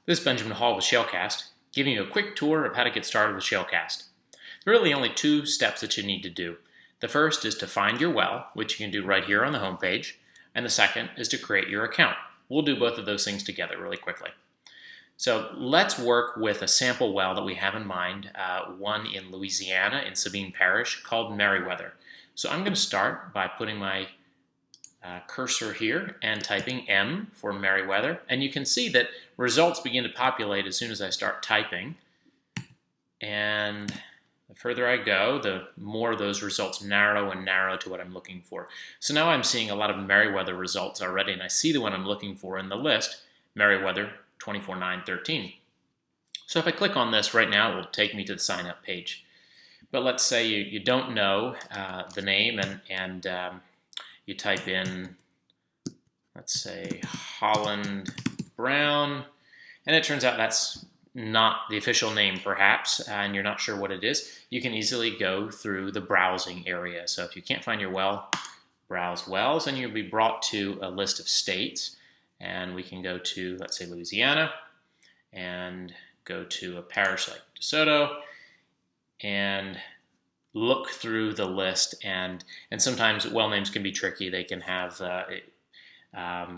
This is Benjamin Hall with ShaleCast, giving you a quick tour of how to get started with ShaleCast. There are really only two steps that you need to do. The first is to find your well, which you can do right here on the home page, and the second is to create your account. We'll do both of those things together really quickly. So let's work with a sample well that we have in mind, one in Louisiana in Sabine Parish called Meriwether. So I'm going to start by putting my cursor here and typing M for Meriwether, and you can see that results begin to populate as soon as I start typing, and the further I go, the more those results narrow and narrow to what I'm looking for. So now I'm seeing a lot of Meriwether results already, and I see the one I'm looking for in the list, Meriwether 24/9/13. So if I click on this right now, it will take me to the sign up page. But let's say you don't know the name and you type in, let's say, Holland Brown, and it turns out that's not the official name perhaps, and you're not sure what it is. You can easily go through the browsing area. So if you can't find your well, browse wells, and you'll be brought to a list of states, and we can go to, let's say, Louisiana, and go to a parish like DeSoto, and look through the list, and sometimes well names can be tricky. They can have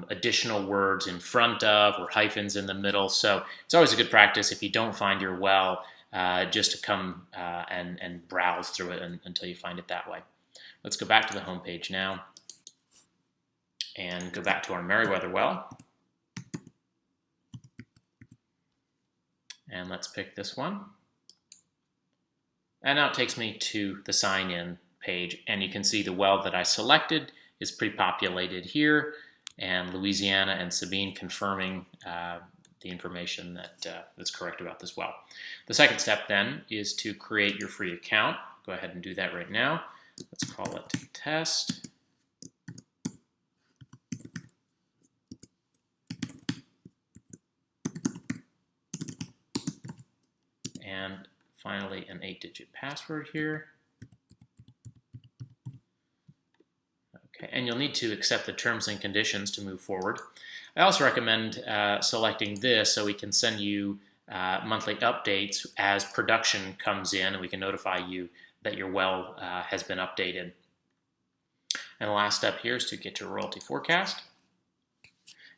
additional words in front of or hyphens in the middle, so it's always a good practice if you don't find your well just to come and browse through it until you find it that way. Let's go back to the home page now and go back to our Meriwether well, and let's pick this one. And now it takes me to the sign in page, and you can see the well that I selected is pre-populated here, and Louisiana and Sabine confirming the information that's correct about this well. The second step then is to create your free account. Go ahead and do that right now. Let's call it test. And finally, an 8-digit password here. Okay, and you'll need to accept the terms and conditions to move forward. I also recommend selecting this so we can send you monthly updates as production comes in, and we can notify you that your well has been updated. And the last step here is to get your royalty forecast.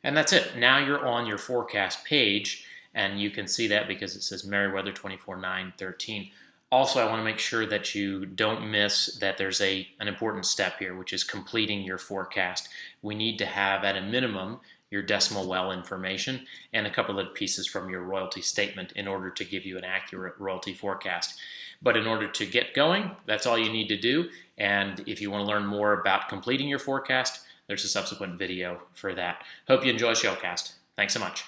And that's it. Now you're on your forecast page, and you can see that because it says Meriwether 24/9/13. Also, I want to make sure that you don't miss that there's an important step here, which is completing your forecast. We need to have, at a minimum, your decimal well information and a couple of pieces from your royalty statement in order to give you an accurate royalty forecast. But in order to get going, that's all you need to do. And if you want to learn more about completing your forecast, there's a subsequent video for that. Hope you enjoy ShaleCast. Thanks so much.